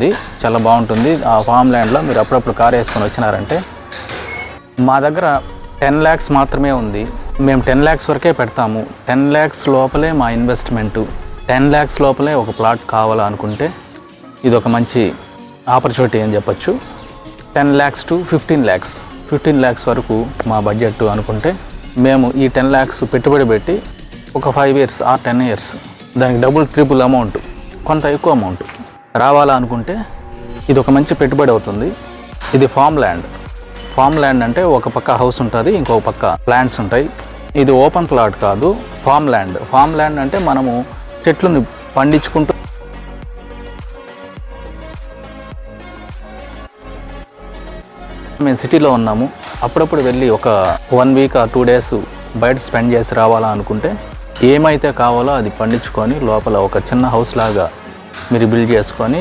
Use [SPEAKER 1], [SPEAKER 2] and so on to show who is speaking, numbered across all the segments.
[SPEAKER 1] ఉంది, చాలా బాగుంటుంది. ఆ ఫామ్ ల్యాండ్లో మీరు అప్పుడప్పుడు కార్ వేసుకొని వచ్చినారంటే, మా దగ్గర 10 lakhs మాత్రమే ఉంది. మేము 10 lakhs వరకే పెడతాము. 10 lakhs లోపలే మా ఇన్వెస్ట్మెంటు. 10 lakhs లోపలే ఒక ప్లాట్ కావాలనుకుంటే ఇది ఒక మంచి ఆపర్చునిటీ అని చెప్పచ్చు. 10 lakhs to 15 lakhs, 15 lakhs వరకు మా బడ్జెట్ అనుకుంటే మేము ఈ 10 lakhs పెట్టుబడి పెట్టి ఒక 5 years or 10 years దానికి డబుల్ ట్రిపుల్ అమౌంట్, కొంత ఎక్కువ అమౌంట్ రావాలనుకుంటే ఇది ఒక మంచి పెట్టుబడి అవుతుంది. ఇది ఫామ్ ల్యాండ్. ఫామ్ ల్యాండ్ అంటే ఒక పక్క హౌస్ ఉంటుంది, ఇంకో పక్క ప్లాంట్స్ ఉంటాయి. ఇది ఓపెన్ ప్లాట్ కాదు, ఫామ్ ల్యాండ్. ఫామ్ ల్యాండ్ అంటే మనము చెట్లను పండించుకుంటూ మేము సిటీలో ఉన్నాము, అప్పుడప్పుడు వెళ్ళి ఒక 1 week or 2 days బయట స్పెండ్ చేసి రావాలనుకుంటే ఏమైతే కావాలో అది పండించుకొని లోపల ఒక చిన్న హౌస్ లాగా మీరు బిల్డ్ చేసుకొని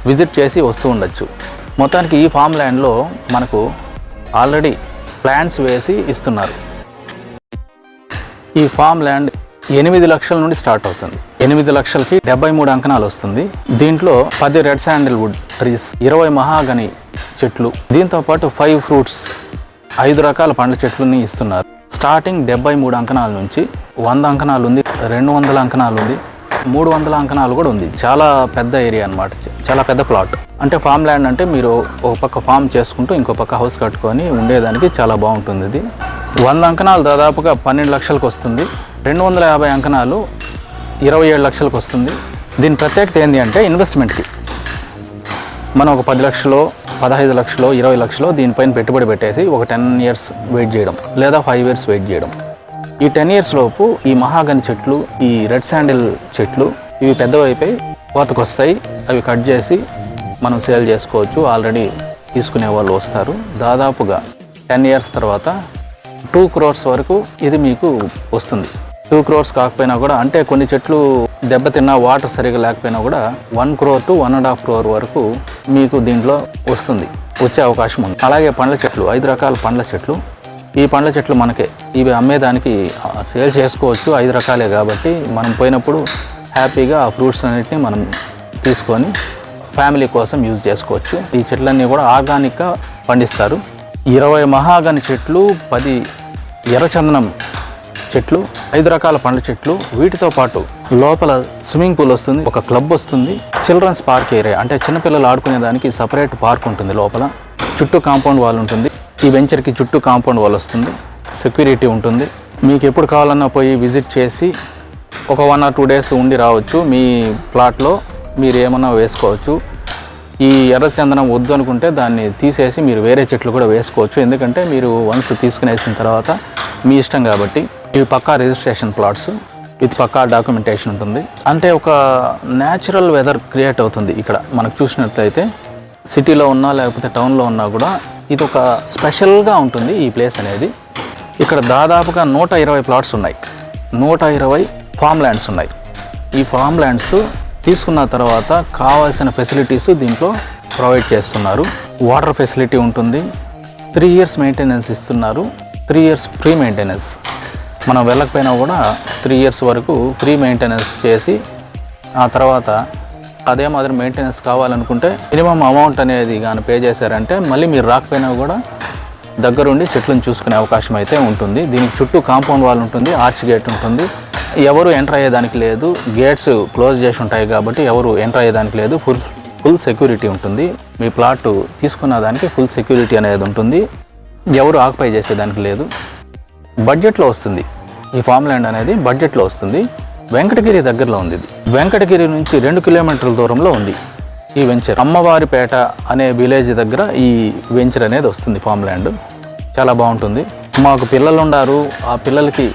[SPEAKER 1] విజిట్ చేసి వస్తూ ఉండొచ్చు. మొత్తానికి ఈ ఫామ్ ల్యాండ్లో మనకు ఆల్రెడీ ప్లాంట్స్ వేసి ఇస్తున్నారు. ఈ ఫామ్ ల్యాండ్ 8 లక్షల నుండి స్టార్ట్ అవుతుంది. 8 లక్షలకి 73 అంకణాలు వస్తుంది. దీంట్లో 10 రెడ్ శాండిల్వుడ్ ట్రీస్, 20 మహాగని చెట్లు, దీంతోపాటు 5 ఫ్రూట్స్, 5 రకాల పండ్ల చెట్లని ఇస్తున్నారు. స్టార్టింగ్ 73 అంకణాల నుంచి 100 అంకణాలు ఉంది, 200 అంకణాలు ఉంది, 300 అంకణాలు కూడా ఉంది. చాలా పెద్ద ఏరియా అన్నమాట, చాలా పెద్ద ప్లాట్. అంటే ఫామ్ ల్యాండ్ అంటే మీరు ఒక పక్క ఫామ్ చేసుకుంటూ ఇంకో పక్క హౌస్ కట్టుకొని ఉండేదానికి చాలా బాగుంటుంది. ఇది 100 అంకణాలు దాదాపుగా 12 లక్షలకు వస్తుంది. 250 అంకణాలు 27 లక్షలకు వస్తుంది. దీని ప్రత్యేకత ఏంటి అంటే ఇన్వెస్ట్మెంట్కి మనం ఒక 10 లక్షలు, 15 లక్షలు, 20 లక్షలు దీనిపైన పెట్టుబడి పెట్టేసి ఒక 10 years వెయిట్ చేయడం, లేదా 5 years వెయిట్ చేయడం. ఈ 10 years లోపు ఈ మహాగని చెట్లు, ఈ రెడ్ శాండిల్ చెట్లు ఇవి పెద్దవైపోయి కోతకు వస్తాయి. అవి కట్ చేసి మనం సేల్ చేసుకోవచ్చు. ఆల్రెడీ తీసుకునే వాళ్ళు వస్తారు. దాదాపుగా 10 years తర్వాత 2 crores వరకు ఇది మీకు వస్తుంది. 2 crores కాకపోయినా కూడా, అంటే కొన్ని చెట్లు దెబ్బతిన్నా వాటర్ సరిగా లేకపోయినా కూడా 1 crore to 1.5 crore వరకు మీకు దీంట్లో వచ్చే అవకాశం ఉంది. అలాగే పండ్ల చెట్లు, 5 రకాల పండ్ల చెట్లు. ఈ పండ్ల చెట్లు మనకే, ఇవి అమ్మేదానికి సేల్ చేసుకోవచ్చు. 5 రకాలే కాబట్టి మనం పోయినప్పుడు హ్యాపీగా ఆ ఫ్రూట్స్ అన్నిటిని మనం తీసుకొని ఫ్యామిలీ కోసం యూజ్ చేసుకోవచ్చు. ఈ చెట్లన్నీ కూడా ఆర్గానిక్గా పండిస్తారు. 20 మహాగని చెట్లు, 10 ఎర్రచందనం చెట్లు, 5 రకాల పండ్ల చెట్లు. వీటితో పాటు లోపల స్విమ్మింగ్ పూల్ వస్తుంది, ఒక క్లబ్ వస్తుంది, చిల్డ్రన్స్ పార్క్ ఏరియా అంటే చిన్నపిల్లలు ఆడుకునేదానికి సపరేట్ పార్క్ ఉంటుంది. లోపల చుట్టూ కాంపౌండ్ వాల్ ఉంటుంది. ఈ వెంచర్కి చుట్టూ కాంపౌండ్ వాల్ వస్తుంది, సెక్యూరిటీ ఉంటుంది. మీకు ఎప్పుడు కావాలన్నా పోయి విజిట్ చేసి ఒక 1 or 2 days ఉండి రావచ్చు. మీ ప్లాట్లో మీరు ఏమన్నా వేసుకోవచ్చు. ఈ ఎర్రచందనం వద్దు అనుకుంటే దాన్ని తీసేసి మీరు వేరే చెట్లు కూడా వేసుకోవచ్చు. ఎందుకంటే మీరు వన్స్ తీసుకునేసిన తర్వాత మీ ఇష్టం కాబట్టి. ఇవి పక్కా రిజిస్ట్రేషన్ ప్లాట్స్, ఇది పక్కా డాక్యుమెంటేషన్ ఉంటుంది. అంటే ఒక న్యాచురల్ వెదర్ క్రియేట్ అవుతుంది ఇక్కడ. మనకు చూసినట్లయితే సిటీలో ఉన్నా లేకపోతే టౌన్లో ఉన్నా కూడా ఇది ఒక స్పెషల్గా ఉంటుంది ఈ ప్లేస్ అనేది. ఇక్కడ దాదాపుగా 120 ప్లాట్స్ ఉన్నాయి, 120 ఫామ్ ల్యాండ్స్ ఉన్నాయి. ఈ ఫామ్ ల్యాండ్స్ తీసుకున్న తర్వాత కావాల్సిన ఫెసిలిటీస్ దీంట్లో ప్రొవైడ్ చేస్తున్నారు. వాటర్ ఫెసిలిటీ ఉంటుంది, 3 years మెయింటెనెన్స్ ఇస్తున్నారు, 3 years ఫ్రీ మెయింటెనెన్స్. మనం వెళ్ళకపోయినా కూడా 3 years వరకు ఫ్రీ మెయింటెనెన్స్ చేసి ఆ తర్వాత అదే మాదిరి మెయింటెనెన్స్ కావాలనుకుంటే మినిమం అమౌంట్ అనేది కానీ పే చేశారంటే మళ్ళీ మీరు రాకపోయినా కూడా దగ్గరుండి చెట్లను చూసుకునే అవకాశం అయితే ఉంటుంది. దీనికి చుట్టూ కాంపౌండ్ వాల్ ఉంటుంది, ఆర్చ్ గేట్ ఉంటుంది. ఎవరు ఎంటర్ అయ్యేదానికి లేదు, గేట్స్ క్లోజ్ చేసి ఉంటాయి కాబట్టి ఎవరు ఎంటర్ అయ్యేదానికి లేదు. ఫుల్ సెక్యూరిటీ ఉంటుంది. మీ ప్లాట్ తీసుకున్న దానికి ఫుల్ సెక్యూరిటీ అనేది ఉంటుంది. ఎవరు ఆక్యుపై చేసేదానికి లేదు. బడ్జెట్లో వస్తుంది ఈ ఫామ్ ల్యాండ్ అనేది, బడ్జెట్లో వస్తుంది. వెంకటగిరి దగ్గరలో ఉంది. ఇది వెంకటగిరి నుంచి 2 kilometers దూరంలో ఉంది ఈ వెంచర్. అమ్మవారిపేట అనే విలేజ్ దగ్గర ఈ వెంచర్ అనేది వస్తుంది. ఫామ్ ల్యాండ్ చాలా బాగుంటుంది. మాకు పిల్లలు ఉన్నారు, ఆ పిల్లలకి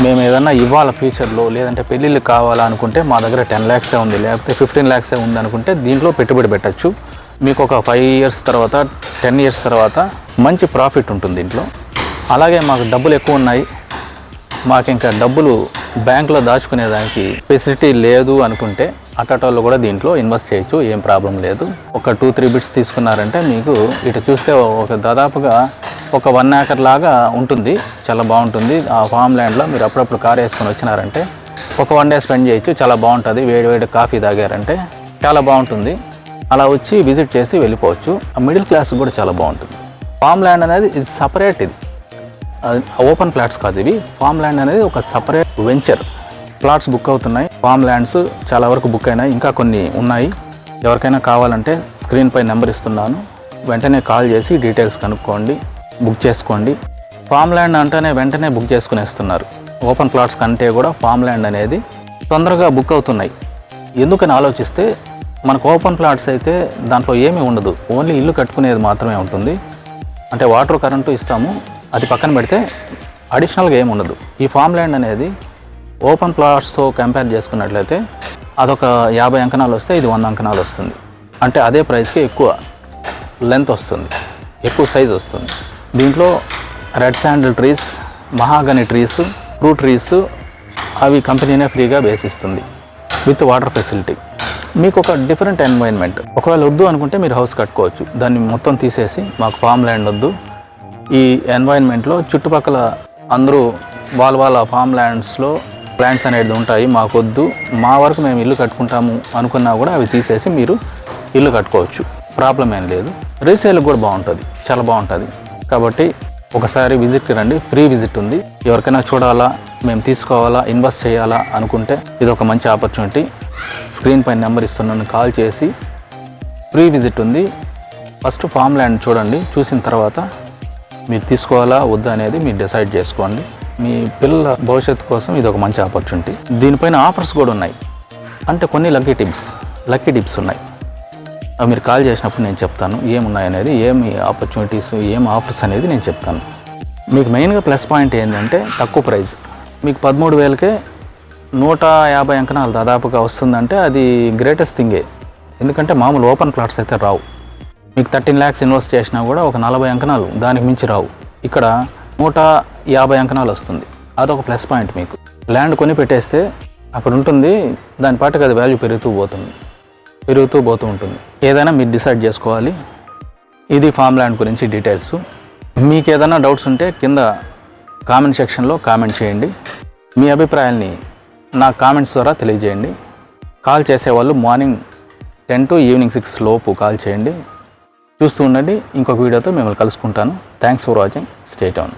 [SPEAKER 1] మేము ఏదన్నా ఇవ్వాలి ఫ్యూచర్లో, లేదంటే పెళ్ళిళ్ళు కావాలనుకుంటే మా దగ్గర 10 lakhs ఉంది, లేకపోతే 15 lakhs ఉంది అనుకుంటే దీంట్లో పెట్టుబడి పెట్టచ్చు. మీకు ఒక 5 years తర్వాత 10 years తర్వాత మంచి ప్రాఫిట్ ఉంటుంది దీంట్లో. అలాగే మాకు డబ్బులు ఎక్కువ ఉన్నాయి, మాకు ఇంకా డబ్బులు బ్యాంకులో దాచుకునేదానికి ఫెసిలిటీ లేదు అనుకుంటే అట్టటోళ్ళు కూడా దీంట్లో ఇన్వెస్ట్ చేయొచ్చు, ఏం ప్రాబ్లం లేదు. ఒక 2-3 bits తీసుకున్నారంటే మీకు ఇటు చూస్తే ఒక దాదాపుగా ఒక 1 acre లాగా ఉంటుంది. చాలా బాగుంటుంది. ఆ ఫామ్ ల్యాండ్లో మీరు అప్పుడప్పుడు కార్ వేసుకొని వచ్చినారంటే ఒక 1 day స్పెండ్ చేయొచ్చు. చాలా బాగుంటుంది. వేడి కాఫీ తాగారంటే చాలా బాగుంటుంది. అలా వచ్చి విజిట్ చేసి వెళ్ళిపోవచ్చు. మిడిల్ క్లాస్ కూడా చాలా బాగుంటుంది. ఫామ్ ల్యాండ్ అనేది ఇది సపరేట్, ఇది ఓపెన్ ప్లాట్స్ కాదు ఇవి. ఫామ్ ల్యాండ్ అనేది ఒక సపరేట్ వెంచర్. ప్లాట్స్ బుక్ అవుతున్నాయి, ఫామ్ ల్యాండ్స్ చాలా వరకు బుక్ అయినాయి, ఇంకా కొన్ని ఉన్నాయి. ఎవరికైనా కావాలంటే స్క్రీన్ పై నెంబర్ ఇస్తున్నాను, వెంటనే కాల్ చేసి డీటెయిల్స్ కనుక్కోండి, బుక్ చేసుకోండి. ఫామ్ ల్యాండ్ అంటేనే వెంటనే బుక్ చేసుకునేస్తున్నారు. ఓపెన్ ప్లాట్స్ కంటే కూడా ఫామ్ ల్యాండ్ అనేది తొందరగా బుక్ అవుతున్నాయి. ఎందుకని ఆలోచిస్తే మనకు ఓపెన్ ప్లాట్స్ అయితే దాంట్లో ఏమీ ఉండదు, ఓన్లీ ఇల్లు కట్టుకునేది మాత్రమే ఉంటుంది. అంటే వాటర్ కరెంటు ఇస్తాము, అది పక్కన పెడితే అడిషనల్గా ఏమి ఉండదు. ఈ ఫామ్ ల్యాండ్ అనేది ఓపెన్ ప్లాట్స్తో కంపేర్ చేసుకున్నట్లయితే అదొక 50 అంకణాలు వస్తే ఇది 100 అంకణాలు వస్తుంది. అంటే అదే ప్రైస్కి ఎక్కువ లెంత్ వస్తుంది, ఎక్కువ సైజ్ వస్తుంది. దీంట్లో red sandal trees, mahogany trees, fruit trees అవి కంపెనీనే ఫ్రీగా వేసిస్తుంది విత్ వాటర్ ఫెసిలిటీ. మీకు ఒక డిఫరెంట్ ఎన్వైర్న్మెంట్. ఒకవేళ వద్దు అనుకుంటే మీరు హౌస్ కట్టుకోవచ్చు. దాన్ని మొత్తం తీసేసి మాకు ఫామ్ ల్యాండ్ వద్దు, ఈ ఎన్వైర్న్మెంట్లో చుట్టుపక్కల అందరూ వాళ్ళ ఫామ్ ల్యాండ్స్లో ప్లాంట్స్ అనేది ఉంటాయి, మాకు వద్దు, మా వరకు మేము ఇల్లు కట్టుకుంటాము అనుకున్నా కూడా అవి తీసేసి మీరు ఇల్లు కట్టుకోవచ్చు, ప్రాబ్లం ఏం లేదు. రీసేల్ కూడా బాగుంటుంది, చాలా బాగుంటుంది. కాబట్టి ఒకసారి విజిట్కి రండి, ఫ్రీ విజిట్ ఉంది. ఎవరికైనా చూడాలా, మేము తీసుకోవాలా, ఇన్వెస్ట్ చేయాలా అనుకుంటే ఇది ఒక మంచి ఆపర్చునిటీ. స్క్రీన్ పైన నెంబర్ ఇస్తున్నాను, కాల్ చేసి ఫ్రీ విజిట్ ఉంది. ఫస్ట్ ఫామ్ ల్యాండ్ చూడండి, చూసిన తర్వాత మీరు తీసుకోవాలా వద్దా అనేది మీరు డిసైడ్ చేసుకోండి. మీ పిల్లల భవిష్యత్తు కోసం ఇది ఒక మంచి ఆపర్చునిటీ. దీనిపైన ఆఫర్స్ కూడా ఉన్నాయి, అంటే కొన్ని లక్కీ టిప్స్ ఉన్నాయి. అవి మీరు కాల్ చేసినప్పుడు నేను చెప్తాను ఏమున్నాయి అనేది, ఏమి ఆపర్చునిటీస్, ఏం ఆఫర్స్ అనేది నేను చెప్తాను. మీకు మెయిన్గా ప్లస్ పాయింట్ ఏంటంటే తక్కువ ప్రైస్. మీకు 13,000కే 150 అంకణాలు దాదాపుగా వస్తుందంటే అది గ్రేటెస్ట్ థింగే. ఎందుకంటే మామూలు ఓపెన్ ప్లాట్స్ అయితే రావు. మీకు 13 lakhs ఇన్వెస్ట్ చేసినా కూడా ఒక 40 అంకణాలు దానికి మించి రావు. ఇక్కడ 150 అంకణాలు వస్తుంది, అదొక ప్లస్ పాయింట్. మీకు ల్యాండ్ కొని పెట్టేస్తే అక్కడ ఉంటుంది, దాని పాటుకు అది వాల్యూ పెరుగుతూ పోతూ ఉంటుంది. ఏదైనా మీరు డిసైడ్ చేసుకోవాలి. ఇది ఫామ్ ల్యాండ్ గురించి డీటెయిల్స్. మీకు ఏదైనా డౌట్స్ ఉంటే కింద కామెంట్ సెక్షన్లో కామెంట్ చేయండి. మీ అభిప్రాయాల్ని నా కామెంట్స్ ద్వారా తెలియజేయండి. కాల్ చేసేవాళ్ళు మార్నింగ్ 10 to ఈవినింగ్ 6 లోపు కాల్ చేయండి. చూస్తూ ఉండండి. ఇంకొక వీడియోతో మిమ్మల్ని కలుసుకుంటాను. Thanks for watching. Stay tuned.